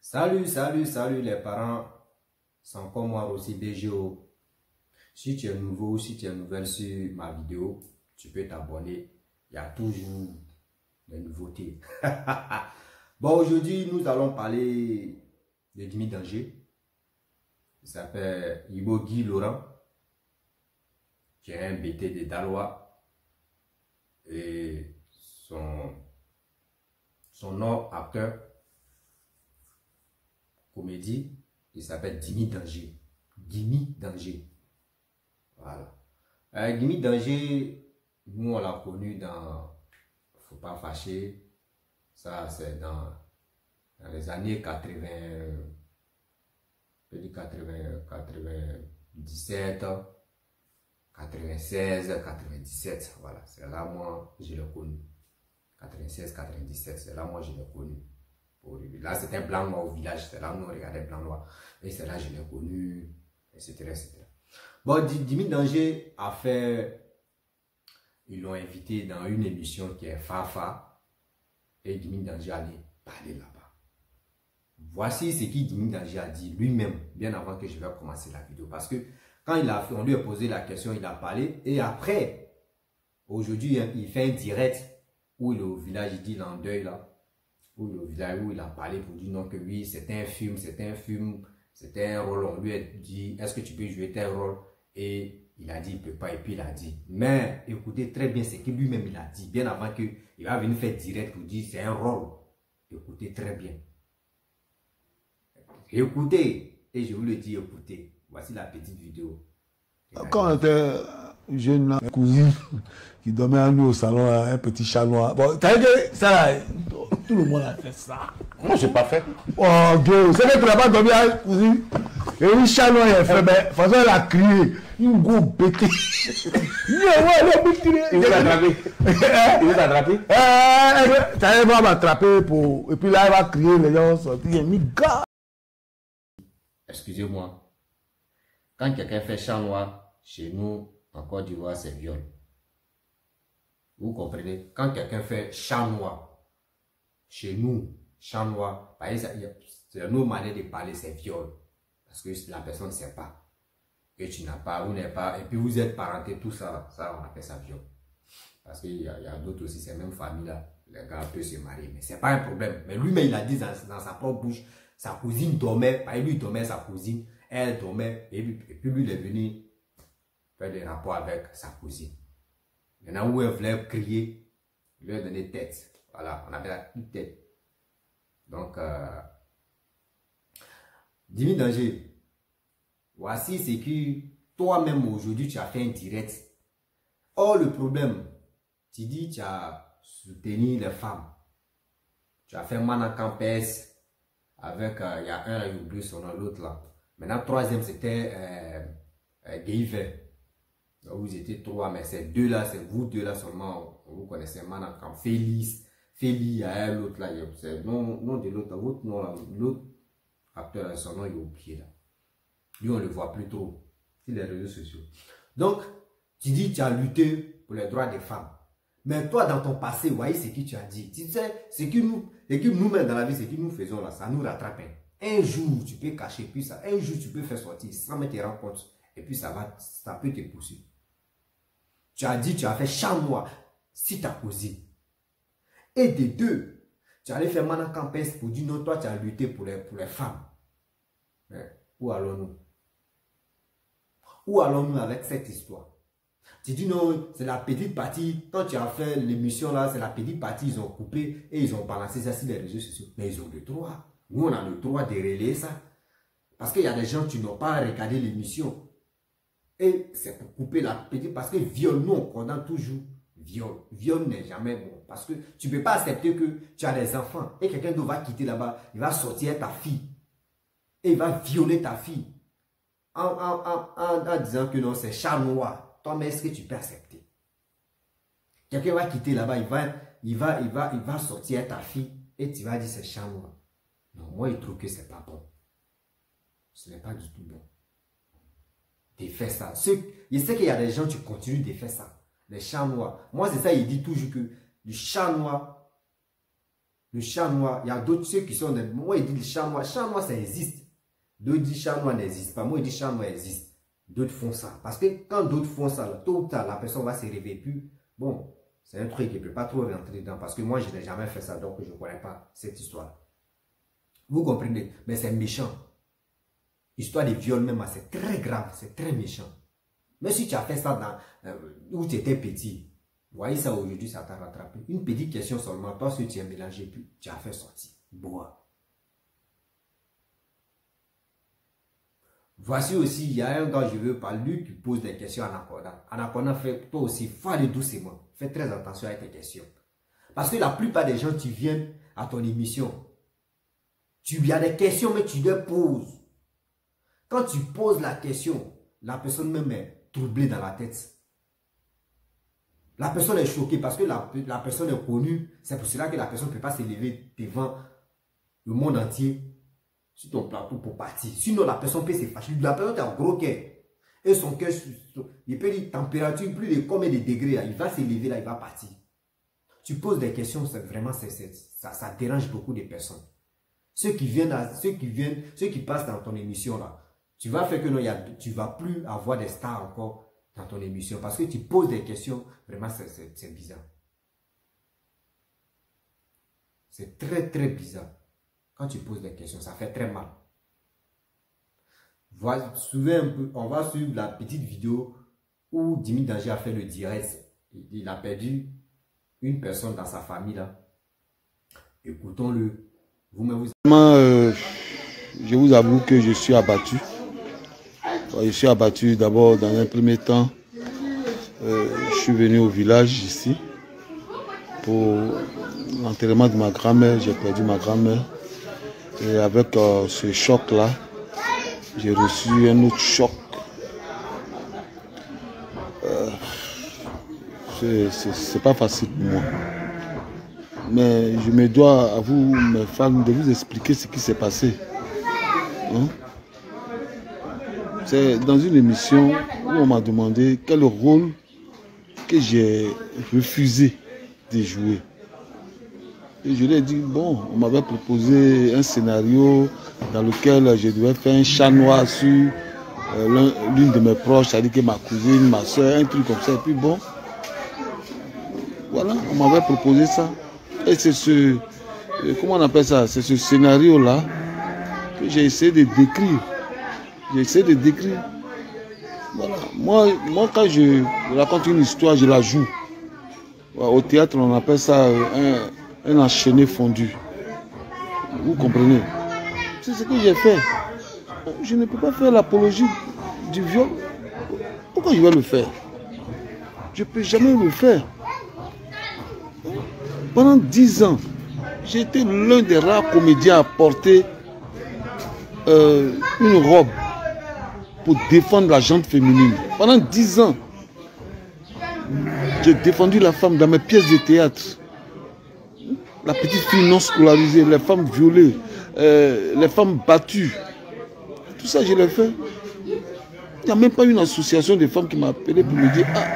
Salut les parents, c'est encore moi aussi BGO. Si tu es nouveau ou si tu es nouvelle sur ma vidéo, tu peux t'abonner. Il y a toujours des nouveautés. Bon, aujourd'hui, nous allons parler de Dimi Danger. Il s'appelle Ibo Guy Laurent, qui est un BT de Dalois. Et son nom acteur, comédie, il s'appelle Dimi Danger. Dimi Danger. Voilà. Dimi Danger, nous on l'a connu dans Faut pas fâcher. Ça, c'est dans les années 80, peut dire 97, 96, 97. Voilà, c'est là moi je l'ai connu. 96, 97, c'est là moi je l'ai connu. Là, c'était blanc noir au village, c'est là où on regardait blanc noir. Et c'est là que je l'ai connu, etc., etc. Bon, Dimi Danger a fait, ils l'ont invité dans une émission qui est Fafa. Et Dimi Danger allait parler là-bas. Voici ce que Dimi Danger a dit lui-même, bien avant que je vais commencer la vidéo. Parce que quand on lui a posé la question, il a parlé. Et après, aujourd'hui, il fait un direct où il est au village, il dit il est en deuil là. Où il a parlé pour dire non que oui, c'était un film, c'était un rôle. On lui a dit, est-ce que tu peux jouer tel rôle? Et il a dit, il ne peut pas, et puis il a dit. Mais écoutez très bien ce que lui-même il a dit, bien avant qu'il va venir faire direct pour dire c'est un rôle. Écoutez très bien. Écoutez, et je vous le dis, écoutez. Voici la petite vidéo. Quand on était jeune, là, cousine qui dormait à nous au salon, un petit chat noir. Bon, t'as vu que ça là, tout le monde a fait ça. Moi, je n'ai pas fait. Oh, Dieu, c'est vrai que tu n'as pas dormi à une cousine. Et un chat noir, il a fait, mais de toute façon, elle a crié. Une grosse bêtée. Il vous a attrapé. Il vous a attrapé. Elle va m'attraper pour. Et puis là, elle va crier, les gens sont sortis. Mais gars. Excusez-moi. Quand quelqu'un fait chat noir, chez nous, en Côte d'Ivoire, c'est viol. Vous comprenez? Quand quelqu'un fait chat noir, chez nous, chat noir, c'est une autre manière de parler, c'est viol. Parce que la personne ne sait pas. Que tu n'as pas, vous n'êtes pas, et puis vous êtes parenté, tout ça, on appelle ça viol. Parce qu'il y a d'autres aussi, ces mêmes familles-là, les gars peuvent se marier, mais c'est pas un problème. Mais lui-même, il a dit dans sa propre bouche, sa cousine dormait, lui dormait, sa cousine, elle dormait, et puis lui, il est venu faire des rapports avec sa cousine. Maintenant, où elle voulait crier, il lui a donné tête. Voilà, on appelle ça une tête. Donc, Dimi Danger, voici ce que toi-même aujourd'hui tu as fait un direct. Or, le problème, tu dis tu as soutenu les femmes. Tu as fait Manacampes avec, il y a un là, j'ai oublié son nom, l'autre là. Maintenant, troisième, c'était Gayver. Vous étiez trois, mais c'est deux là, c'est vous deux là seulement. Vous connaissez Manacampes, Félix, il y a l'autre là, c'est nom de l'autre, votre nom là, l'autre acteur, son nom il est oublié là. Lui, on ne le voit plus trop sur les réseaux sociaux. Donc, tu dis tu as lutté pour les droits des femmes. Mais toi, dans ton passé, voyez ce que tu as dit. Tu sais, ce que nous-mêmes dans la vie, ce que nous faisons là, ça nous rattrape. Un jour, tu peux cacher, puis ça, un jour, tu peux faire sortir sans mettre tes rencontres. Et puis, ça peut te pousser. Tu as dit, tu as fait chat noir si ta cousine. Et des deux, tu allais faire Manacampes pour dire non, toi, tu as lutté pour les femmes. Mais où allons-nous? Où allons-nous avec cette histoire? Tu dis non, c'est la petite partie. Quand tu as fait l'émission là, c'est la petite partie, ils ont coupé et ils ont balancé ça sur les réseaux sociaux. Mais ils ont le droit. Nous, on a le droit de relayer ça. Parce qu'il y a des gens qui n'ont pas regardé l'émission. Et c'est pour couper la petite, parce que viol, nous, on condamne toujours viol. Viol n'est jamais bon. Parce que tu ne peux pas accepter que tu as des enfants et quelqu'un d'autre va quitter là-bas, il va sortir ta fille. Et il va violer ta fille. En disant que non, c'est chat noir. Toi, mais est-ce que tu peux accepter? Quelqu'un va quitter là-bas, il va sortir ta fille et tu vas dire c'est chat noir. Non, moi, je trouve que c'est pas bon. Ce n'est pas du tout bon. De faire ça. Je sais qu'il y a des gens qui continuent de faire ça. Les chats noirs. Moi, c'est ça, il dit toujours que le chat noir Le chat noir, il y a d'autres, ceux qui sont... Moi, ils disent le chat noir ça existe. D'autres disent chat noir n'existe pas. Moi, ils disent chat noir existe. D'autres font ça. Parce que quand d'autres font ça, tôt ou tard, la personne va se réveiller. Puis, bon, c'est un truc qui ne peut pas trop rentrer dedans. Parce que moi, je n'ai jamais fait ça, donc je ne connais pas cette histoire. Vous comprenez? Mais c'est méchant. Histoire de viol même, c'est très grave, c'est très méchant. Mais si tu as fait ça où tu étais petit, vous voyez ça aujourd'hui, ça t'a rattrapé. Une petite question seulement, toi, si tu as mélangé, puis tu as fait sortir. Bois. Voici aussi, il y a un gars, je veux pas, lui qui pose des questions en accordant. En accordant, fais toi aussi, fais doucement. Fais très attention avec tes questions. Parce que la plupart des gens, tu viens à ton émission. Tu as des questions, mais tu les poses. Quand tu poses la question, la personne même est troublée dans la tête. La personne est choquée parce que la personne est connue. C'est pour cela que la personne ne peut pas s'élever devant le monde entier sur ton plateau pour partir. Sinon, la personne peut se fâcher. La personne est en gros cœur. Et son cœur, il peut dire température, plus de combien de degrés, là, il va s'élever, là, il va partir. Tu poses des questions, vraiment, ça dérange beaucoup de personnes. Ceux qui passent dans ton émission, là, tu vas faire que non, tu ne vas plus avoir des stars encore dans ton émission. Parce que tu poses des questions, vraiment, c'est bizarre. C'est très, très bizarre. Quand tu poses des questions, ça fait très mal. On va suivre la petite vidéo où Jimmy Danger a fait le direct. Il a perdu une personne dans sa famille là. Écoutons-le. Je vous avoue que je suis abattu. Je suis abattu d'abord dans un premier temps. Je suis venu au village ici pour l'enterrement de ma grand-mère. J'ai perdu ma grand-mère. Et avec ce choc-là, j'ai reçu un autre choc. C'est pas facile pour moi. Mais je me dois à vous, mes femmes, de vous expliquer ce qui s'est passé. Hein? C'est dans une émission où on m'a demandé quel rôle que j'ai refusé de jouer. Et je lui ai dit, bon, on m'avait proposé un scénario dans lequel je devais faire un chat noir sur l'une de mes proches, c'est-à-dire que ma cousine, ma soeur, un truc comme ça. Et puis bon, voilà, on m'avait proposé ça. Et c'est comment on appelle ça? C'est ce scénario-là que j'ai essayé de décrire. J'ai essayé de décrire. Voilà. Moi, quand je raconte une histoire, je la joue. Au théâtre, on appelle ça un enchaîné fondu. Vous comprenez? C'est ce que j'ai fait. Je ne peux pas faire l'apologie du viol. Pourquoi je vais le faire? Je ne peux jamais le faire. Pendant 10 ans, j'ai été l'un des rares comédiens à porter une robe pour défendre la gente féminine. Pendant 10 ans, j'ai défendu la femme dans mes pièces de théâtre. La petite fille non scolarisée, les femmes violées, les femmes battues. Tout ça, je l'ai fait. Il n'y a même pas une association de femmes qui m'a appelé pour me dire « Ah,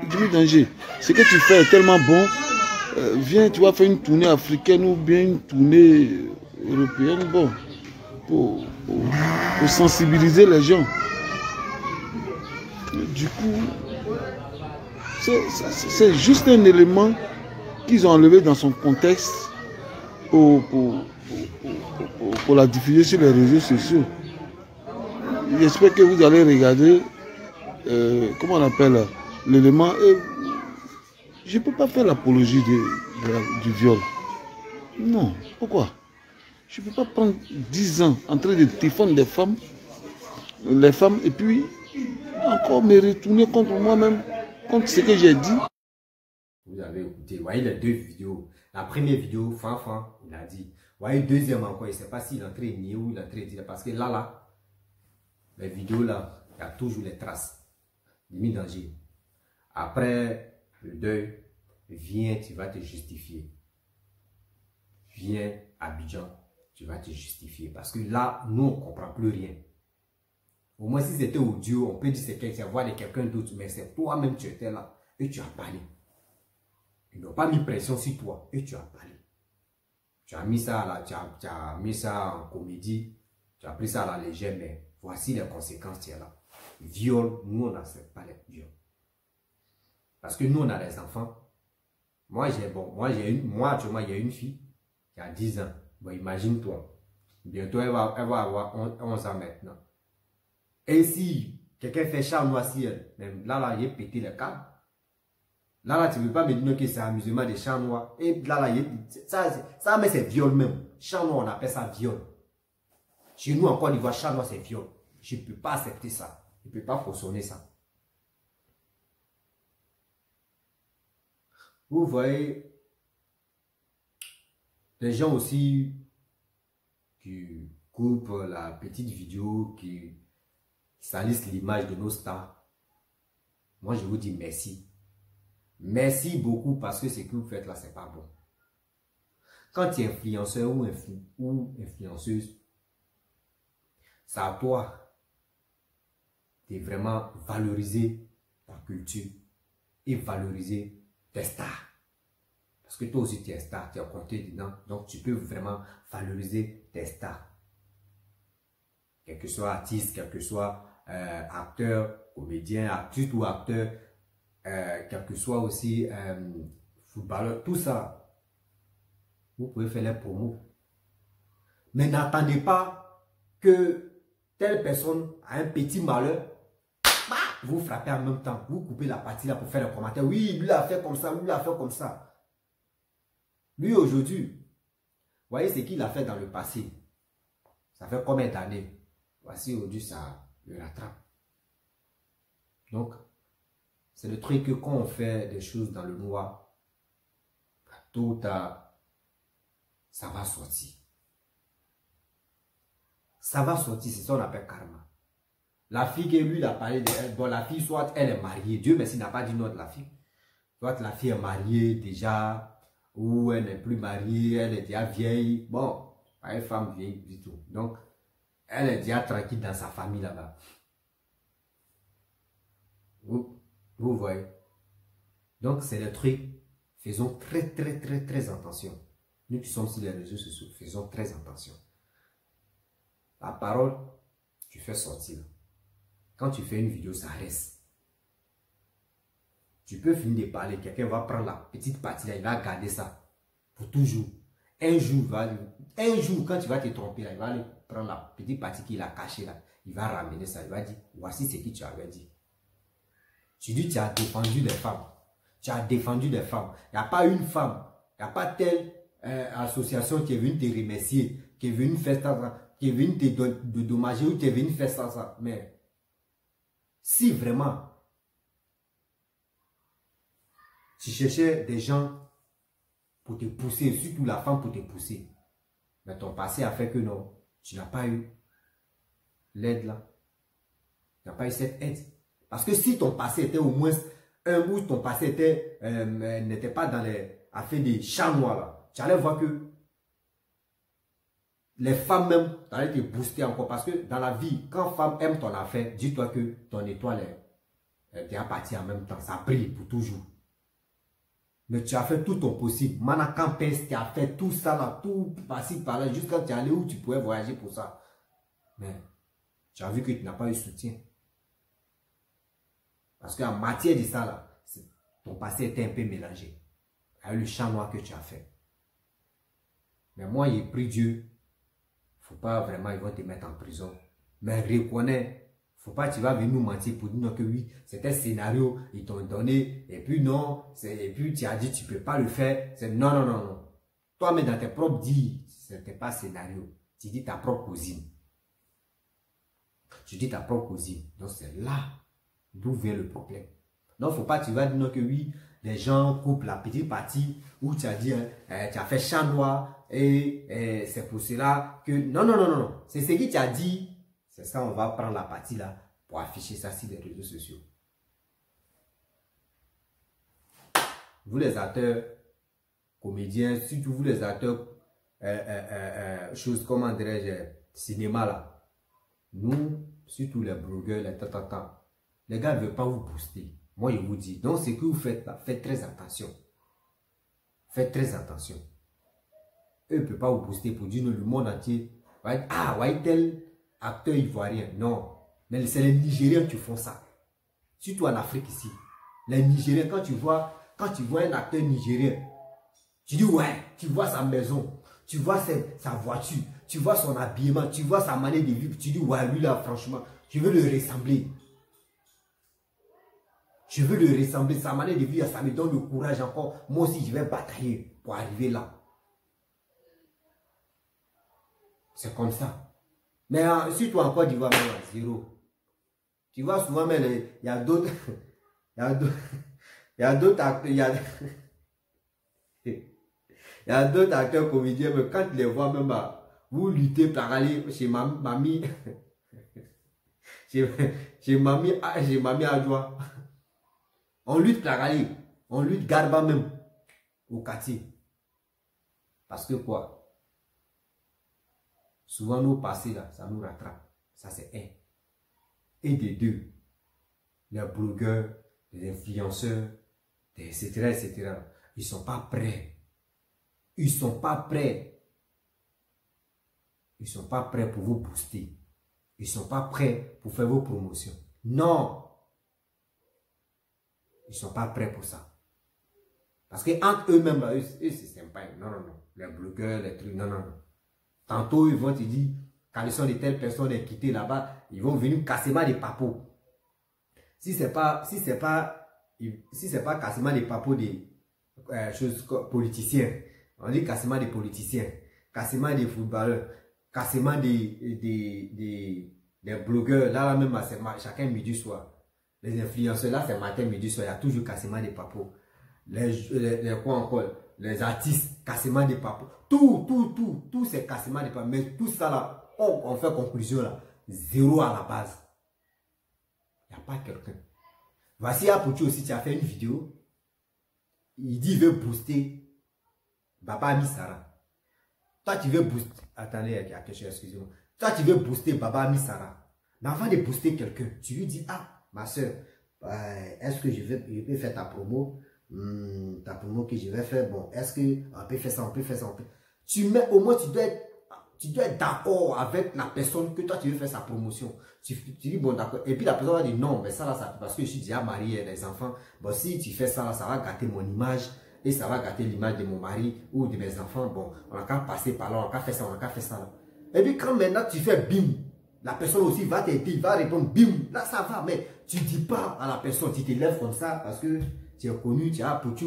Jimmy Danger, ce que tu fais est tellement bon. Viens, tu vas faire une tournée africaine ou bien une tournée européenne, bon, pour sensibiliser les gens. » Du coup, c'est juste un élément qu'ils ont enlevé dans son contexte pour la diffuser sur les réseaux sociaux. J'espère que vous allez regarder, comment on appelle, l'élément. Je ne peux pas faire l'apologie du viol. Non, pourquoi? Je ne peux pas prendre 10 ans en train de défendre les femmes, et puis encore me retourner contre moi-même, contre ce que j'ai dit. Vous avez écouté, vous voyez les deux vidéos. La première vidéo, Fanfan, il a dit. Vous voyez, deuxième encore, il ne sait pas s'il est en train de nier ou il est en train de dire. Parce que là, les vidéos là, il y a toujours les traces. Jimmy Danger. Après le deuil, viens, tu vas te justifier. Viens, Abidjan, tu vas te justifier. Parce que là, nous, on ne comprend plus rien. Au moins, si c'était audio, on peut dire que c'est voix de quelqu'un d'autre. Mais c'est toi-même, tu étais là et tu as parlé. Ils n'ont pas mis pression sur toi et tu as parlé. Tu as mis ça tu as mis ça en comédie, tu as pris ça à la légère, mais voici les conséquences, tu es là. Viol, nous on n'accepte pas les viols. Parce que nous on a des enfants. Moi actuellement il y a une fille qui a 10 ans. Bon, imagine-toi. Bientôt elle va avoir 11 ans maintenant. Et si quelqu'un fait chat noir si elle, même là, il a pété le câble. Là, tu ne peux pas me dire que c'est amusement des chats noirs. Et là, ça mais c'est viol même. Chat noir, on appelle ça viol. Chez nous, en Côte d'Ivoire, chat noir, c'est viol. Je ne peux pas accepter ça. Je ne peux pas cautionner ça. Vous voyez, les gens aussi qui coupent la petite vidéo, qui salissent l'image de nos stars. Moi, je vous dis merci. Merci beaucoup parce que ce que vous faites là, c'est pas bon. Quand tu es influenceur ou influenceuse, c'est à toi de vraiment valoriser ta culture et valoriser tes stars. Parce que toi aussi, tu es star, tu es compté dedans. Donc, tu peux vraiment valoriser tes stars. Quel que soit artiste, quel que soit acteur, comédien, artiste ou acteur, quel que soit aussi footballeur, tout ça, vous pouvez faire les promos. Mais n'attendez pas que telle personne a un petit malheur, vous frappez en même temps, vous coupez la partie là pour faire le commentaire. Oui, lui a fait comme ça, lui a fait comme ça. Lui aujourd'hui, voyez ce qu'il a fait dans le passé. Ça fait combien d'années? Voici aujourd'hui, ça le rattrape. Donc, c'est le truc que quand on fait des choses dans le noir, tôt ou tard, ça va sortir. Ça va sortir, c'est ça qu'on appelle karma. La fille que lui, il a parlé de elle, bon, la fille, soit elle est mariée, Dieu merci, il n'a pas dit non de la fille. Soit la fille est mariée déjà, ou elle n'est plus mariée, elle est déjà vieille. Bon, pas une femme vieille du tout. Donc, elle est déjà tranquille dans sa famille là-bas. Vous voyez. Donc, c'est le truc. Faisons très attention. Nous qui sommes sur les réseaux sociaux, faisons très attention. La parole, tu fais sortir. Quand tu fais une vidéo, ça reste. Tu peux finir de parler, quelqu'un va prendre la petite partie là, il va garder ça pour toujours. Un jour, quand tu vas te tromper là, il va aller prendre la petite partie qu'il a cachée là, il va ramener ça, il va dire, voici ce que tu avais dit. Tu dis, tu as défendu les femmes. Tu as défendu les femmes. Il n'y a pas une femme, il n'y a pas telle association qui est venue te remercier, qui est venue faire ça, qui est venue te dédommager ou qui est venue faire ça. Mais si vraiment tu cherchais des gens pour te pousser, surtout la femme pour te pousser, mais ton passé a fait que non, tu n'as pas eu l'aide là. Tu n'as pas eu cette aide. Parce que si ton passé était au moins un bout, ton passé n'était pas dans les affaires des chats noirs là, tu allais voir que les femmes même, tu allais te booster encore. Parce que dans la vie, quand femme aime ton affaire, dis-toi que ton étoile est partie en même temps. Ça brille pour toujours. Mais tu as fait tout ton possible. Manacampes, tu as fait tout ça là, tout par-ci par-là, jusqu'à tu es allé où tu pouvais voyager pour ça. Mais tu as vu que tu n'as pas eu soutien. Parce qu'en matière de ça là, ton passé était un peu mélangé. Avec le champ noir que tu as fait. Mais moi, j'ai pris Dieu. Faut pas vraiment, ils vont te mettre en prison. Mais reconnais. Faut pas, tu vas venir nous mentir pour dire que oui, c'était un scénario, ils t'ont donné, et puis non, et puis tu as dit tu peux pas le faire. Non. Toi, mais dans tes propres dires, c'était pas scénario. Tu dis ta propre cousine. Tu dis ta propre cousine. Donc c'est là d'où vient le problème. Donc faut pas, tu vas dire que oui, les gens coupent la petite partie où tu as dit, tu as fait chat noir, et c'est pour cela que... Non. C'est ce que tu as dit. C'est ça, on va prendre la partie là pour afficher ça sur les réseaux sociaux. Vous les acteurs, comédiens, surtout vous les acteurs, choses, comment dirais-je, cinéma là. Nous, surtout les blogueurs, les gars ne veulent pas vous booster. Moi, je vous dis. Donc, ce que vous faites là, faites très attention. Faites très attention. eux ne peuvent pas vous booster pour dire non, le monde entier. Ah, ouais, tel acteur ivoirien. Non. Mais c'est les Nigériens qui font ça. Surtout en Afrique ici. Les Nigériens, quand tu vois un acteur nigérien, tu dis ouais, tu vois sa maison, tu vois sa voiture, tu vois son habillement, tu vois sa manière de vivre, tu dis ouais, lui là, franchement, je veux le ressembler. Je veux le ressembler, sa manière de vivre, ça me donne le courage encore. Moi aussi, je vais batailler pour arriver là. C'est comme ça. Mais surtout en Côte d'Ivoire, zéro. Tu vois souvent, mais il y a d'autres... Il y a d'autres acteurs... Il y a d'autres acteurs comédiens, mais quand tu les vois même, vous luttez pour aller chez mamie... chez mamie Adjoa. On lutte pour aller. On lutte Garba même. Au quartier. Parce que quoi? Souvent, nos passés, là, ça nous rattrape. Ça, c'est un. Et des deux, les blogueurs, les influenceurs, etc., etc., ils ne sont pas prêts. Ils ne sont pas prêts. Ils ne sont pas prêts pour vous booster. Ils ne sont pas prêts pour faire vos promotions. Non. Ils ne sont pas prêts pour ça. Parce qu'entre eux-mêmes, eux c'est sympa. Non, non, non. Les blogueurs, les trucs, non, non, non. Tantôt, ils vont te dire, quand ils sont de telles personnes quittés là-bas, ils vont venir cassément des papos. Si c'est pas cassément des papos des choses politiciens, on dit cassément des politiciens, cassément des footballeurs, cassément des blogueurs, là même, c'est chacun midi soir. Les influenceurs, là c'est matin, midi soir, il y a toujours cassément des papos. Les quoi encore? Les artistes, cassément des papos. Tout c'est cassément des papos. Mais tout ça là, on fait conclusion là. Zéro à la base. Il n'y a pas quelqu'un. Voici Apoutu aussi, tu as fait une vidéo. Il dit il veut booster Baba Amissara. Toi tu veux booster. Attendez, il y a quelque chose, excusez-moi. Toi tu veux booster Baba Amissara. Mais avant de booster quelqu'un, tu lui dis, ah, ma soeur, est-ce que je peux faire ta promo? Ta promo que je vais faire, bon, est-ce qu'on peut faire ça, on peut faire ça, tu mets, au moins tu dois être d'accord avec la personne que toi tu veux faire sa promotion. Tu dis bon d'accord, et puis la personne va dire non, mais ça là, parce que je suis déjà marié, les enfants, bon si tu fais ça là, ça va gâter mon image, et ça va gâter l'image de mon mari ou de mes enfants, bon, on a qu'à passer par là, on a qu'à faire ça, on a qu'à faire ça là. Et puis quand maintenant tu fais bim, la personne aussi va t'aider, il va répondre bim, là ça va, mais tu dis pas à la personne, tu te lèves comme ça parce que tu es connu, tu as Apoutu,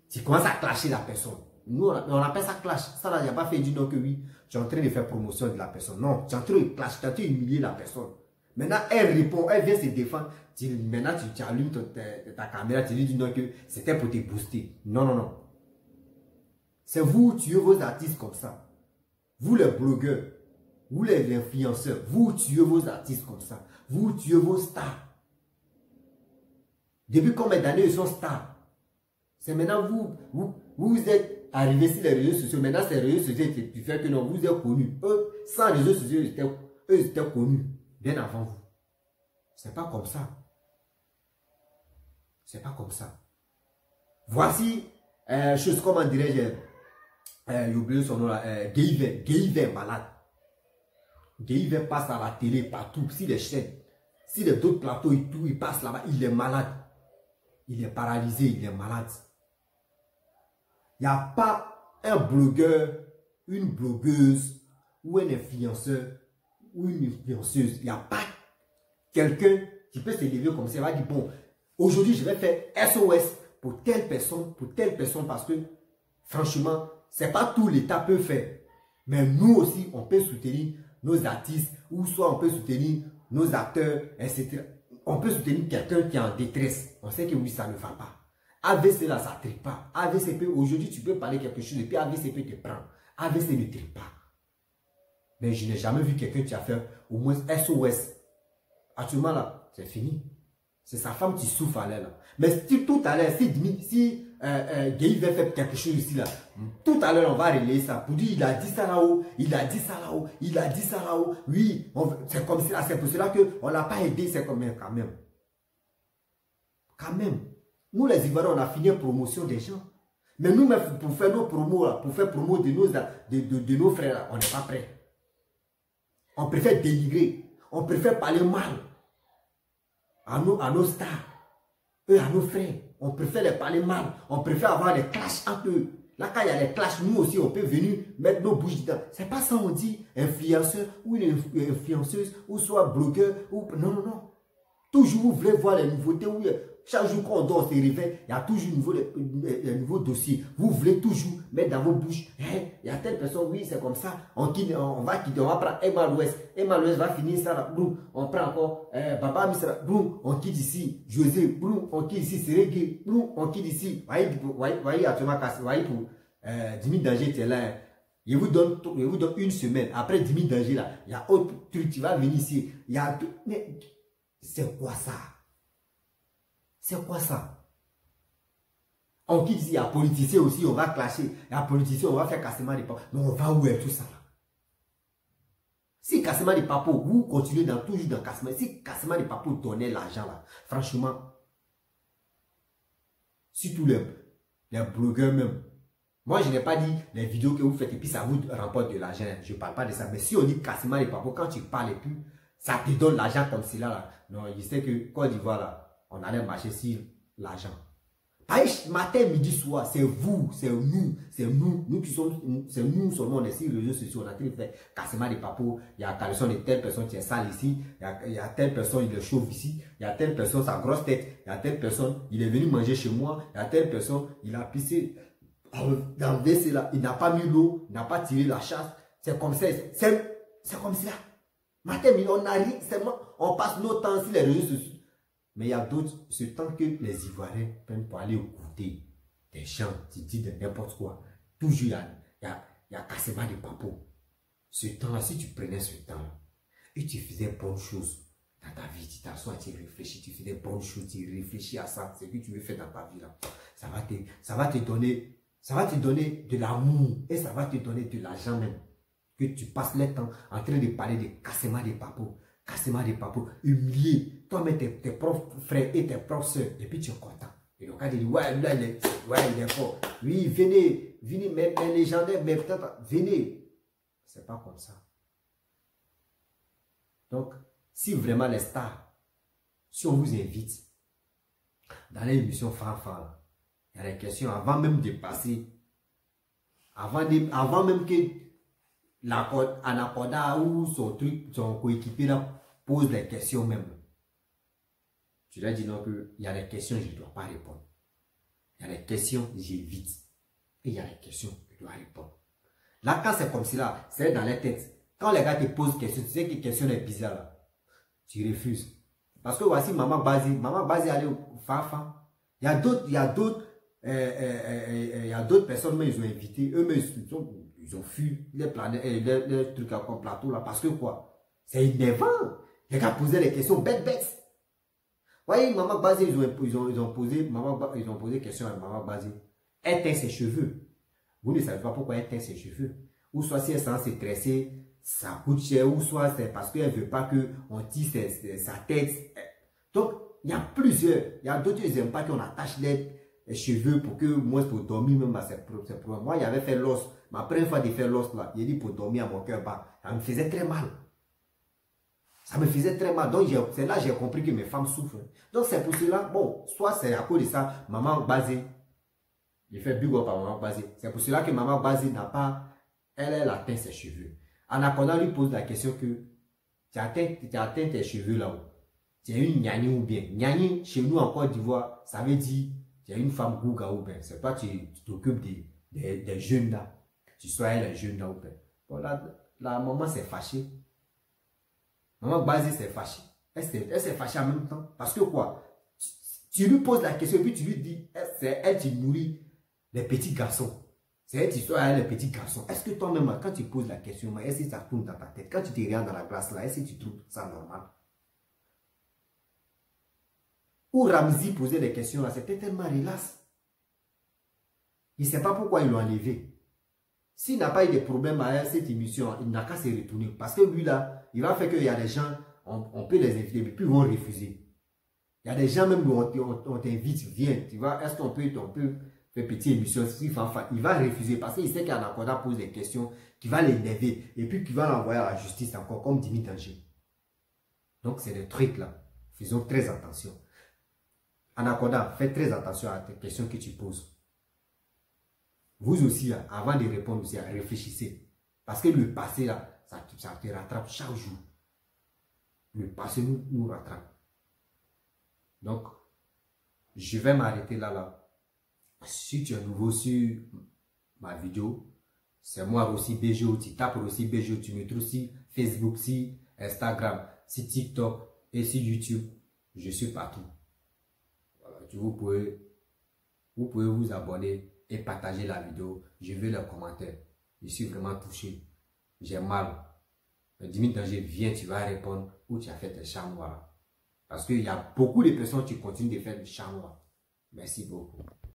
tu commences à clasher la personne. Nous, on appelle ça clash. Ça, là, il n'y a pas fait du non que oui, tu es en train de faire promotion de la personne. Non, tu es en train de clash, tu es en train d'humilier la personne. Maintenant, elle répond, elle vient se défendre. Maintenant, tu allumes ta caméra, tu lui dis non que c'était pour te booster. Non, non, non. C'est vous, tuez vos artistes comme ça. Vous, les blogueurs, vous, les influenceurs, vous tuez vos artistes comme ça. Vous tuez vos stars. Depuis combien d'années ils sont stars? C'est maintenant vous êtes arrivés sur les réseaux sociaux. Maintenant, ces réseaux sociaux qui fait que non, vous êtes connus. Eux, sans réseaux sociaux, eux étaient connus bien avant vous. C'est pas comme ça. C'est pas comme ça. Voici, chose comment dirais-je, j'ai oublié son nom là, Guéhiver est malade. Guéhiver passe à la télé partout, si les chaînes, si les d'autres plateaux et tout, il passe là-bas, il est malade. Il est paralysé, il est malade. Il n'y a pas un blogueur, une blogueuse, ou un influenceur, ou une influenceuse. Il n'y a pas quelqu'un qui peut se lever comme ça. Il va dire, bon, aujourd'hui, je vais faire SOS pour telle personne, parce que, franchement, ce n'est pas tout l'État peut faire. Mais nous aussi, on peut soutenir nos artistes, ou soit on peut soutenir nos acteurs, etc. On peut soutenir quelqu'un qui est en détresse. On sait que oui, ça ne va pas. AVC là, ça ne tripe pas. AVC peut, aujourd'hui, tu peux parler quelque chose et puis AVC peut te prendre. AVC ne tripe pas. Mais je n'ai jamais vu quelqu'un qui a fait au moins SOS. Actuellement là, c'est fini. C'est sa femme qui souffre à l'air là. Mais si tout à l'heure, si Guy va faire quelque chose ici là, tout à l'heure on va relayer ça. Pour dire il a dit ça là-haut, il a dit ça là-haut, il a dit ça là-haut. Oui, c'est comme ça, c'est pour cela qu'on ne l'a pas aidé, c'est comme quand même. Quand même. Nous les Ivoiriens, on a fini en promotion des gens. Mais nous, pour faire nos promos, là, pour faire promo de nos frères, là, on n'est pas prêts. On préfère dénigrer. On préfère parler mal à nos stars. Eux, à nos frères. On préfère les parler mal. On préfère avoir des clashs entre eux. Là, quand il y a des clashs, nous aussi, on peut venir mettre nos bouches dedans. C'est pas ça, on dit influenceur ou une influenceuse, ou soit blogueur, ou... Non, non, non. Toujours, vous voulez voir les nouveautés. Oui, chaque jour qu'on dort, on se réveille, il y a toujours un nouveau dossier. Vous voulez toujours mettre dans vos bouches, hey, il y a telle personne, oui, c'est comme ça. On va prendre Emma l'Ouest. Emma l'Ouest va finir ça, là, boum. On prend encore Baba Misra, boum, on quitte ici. José, boum, on quitte ici. Sérégué, boum, on quitte ici. Voyez, actuellement, voyez, pour 10 000 dangers, tu es là. Je vous donne une semaine. Après 10 000 dangers, là, il y a autre truc, tu vas venir ici. Il y a... Mais c'est quoi ça? C'est quoi ça? On quitte ici, il y a politicien aussi, on va clasher. Il y a politicien, on va faire cassement des papos. Mais on va où est tout ça là? Si cassement des papos, vous continuez toujours dans cassement. Si cassement des papos donnait l'argent là, franchement, surtout les blogueurs même. Moi, je n'ai pas dit les vidéos que vous faites et puis ça vous rapporte de l'argent. Je ne parle pas de ça. Mais si on dit cassement des papos, quand tu parles et puis ça te donne l'argent comme cela là. Non, je sais que Côte d'Ivoire là, on allait marcher sur l'argent. Matin, midi, soir, c'est vous, c'est nous qui sommes, c'est nous seulement, on est sur les réseaux sociaux, on a fait cassement des papos, il y a caleçon de telle personne qui est sale ici, il y a telle personne, il est chauve ici, il y a telle personne, sa grosse tête, il y a telle personne, il est venu manger chez moi, il y a telle personne, il a pissé dans le WC là, il n'a pas mis l'eau, il n'a pas tiré la chasse, c'est comme ça, c'est comme ça. Matin, midi, on arrive, on passe nos temps sur les réseaux sociaux. Mais il y a d'autres, ce temps que les Ivoiriens prennent pour aller écouter des gens, qui disent de n'importe quoi. Toujours, il y a cassement de papos. Ce temps-là, si tu prenais ce temps-là, et tu faisais bonnes choses dans ta vie, tu t'assois, tu réfléchis, tu faisais bonnes choses, tu réfléchis à ça, ce que tu veux faire dans ta vie là, ça va te donner de l'amour et ça va te donner de l'argent même. Que tu passes le temps en train de parler de cassement des papos. Cassement des papos, humilié, toi-même tes propres frères et tes propres soeurs, et puis tu es content. Et le gars dit, ouais, là, il est fort. Oui, venez, mais légendaire, mais peut-être, venez. C'est pas comme ça. Donc, si vraiment les stars, si on vous invite dans l'émission Fanfan, il y a des questions avant même de passer, avant même que Anaconda ou son coéquipier là pose des questions même. Je lui ai dit non que il y a des questions je ne dois pas répondre. Il y a des questions j'évite. Et il y a des questions je dois répondre. Là quand c'est comme cela, c'est dans les têtes. Quand les gars te posent des questions, tu sais que les questions est bizarre là. Tu refuses. Parce que voici Maman Bazi allait au Fafa. Il y a d'autres personnes mais ils ont invité eux-mêmes ils ont fui les trucs comme plateau là. Parce que quoi? C'est énervant. Les gars posaient des questions bêtes. Vous voyez, Maman Bazé, ils ont posé question à Maman Bazé. Elle teint ses cheveux. Vous ne savez pas pourquoi elle teint ses cheveux. Ou soit si elle est censée se tresser, ça coûte cher. Ou soit c'est parce qu'elle ne veut pas qu'on tisse sa tête. Donc, il y a plusieurs. Il y a d'autres qui n'aiment pas qu'on attache les cheveux pour que moi, pour dormir même, c'est pour moi, j'avais fait l'os. Ma première fois de faire l'os là, il a dit pour dormir à mon cœur bas. Ça me faisait très mal. Ça me faisait très mal. Donc, c'est là que j'ai compris que mes femmes souffrent. Donc, c'est pour cela, bon, soit c'est à cause de ça, Maman Bazé, il fait big up à Maman Bazé. C'est pour cela que Maman Bazé n'a pas, elle a teint ses cheveux. Anaconda lui pose la question que, tu as teint tes cheveux là-haut. Tu es une gnani ou bien. Gnani, chez nous en Côte d'Ivoire, ça veut dire, tu es une femme gouga ou bien. C'est toi, tu t'occupes des jeunes là. Tu sois les jeunes là ou bien. Bon, là, la maman s'est fâchée. Maman Bazé s'est fâchée. Elle s'est fâchée en même temps. Parce que quoi? Tu lui poses la question et puis tu lui dis, c'est elle qui nourrit les petits garçons. C'est elle qui soit les petits garçons. Est-ce que toi-même, quand tu poses la question, est-ce que ça tourne dans ta tête? Quand tu te regardes dans la glace là, est-ce que tu trouves ça normal? Ou Ramzi posait des questions là, c'était tellement relax. Il ne sait pas pourquoi ils l'ont enlevé. S'il n'a pas eu de problème à cette émission, il n'a qu'à se retourner. Parce que lui là, il va faire qu'il y a des gens, on peut les inviter, mais puis ils vont refuser. Il y a des gens même où on t'invite, viens, tu vois, est-ce qu'on peut fait petite émission, il va refuser parce qu'il sait qu'Anaconda pose des questions qui va l'énerver et puis qui va l'envoyer à la justice encore comme Dimi Danger. Donc c'est des trucs là. Faisons très attention. Anaconda, fais très attention à tes questions que tu poses. Vous aussi, là, avant de répondre aussi, réfléchissez. Parce que le passé là, ça te rattrape chaque jour. Le passé nous rattrape. Donc, je vais m'arrêter là. Si tu es nouveau sur ma vidéo, c'est moi aussi BGO. Tu tapes aussi BGO. Tu me trouves sur Facebook, sur Instagram, sur TikTok et sur YouTube. Je suis partout. Voilà, vous pouvez vous abonner et partager la vidéo. Je veux les commentaires. Je suis vraiment touché. J'ai mal. Dimi Danger, viens, tu vas répondre où tu as fait tes chats noirs. Parce qu'il y a beaucoup de personnes qui continuent de faire des chats noirs. Merci beaucoup.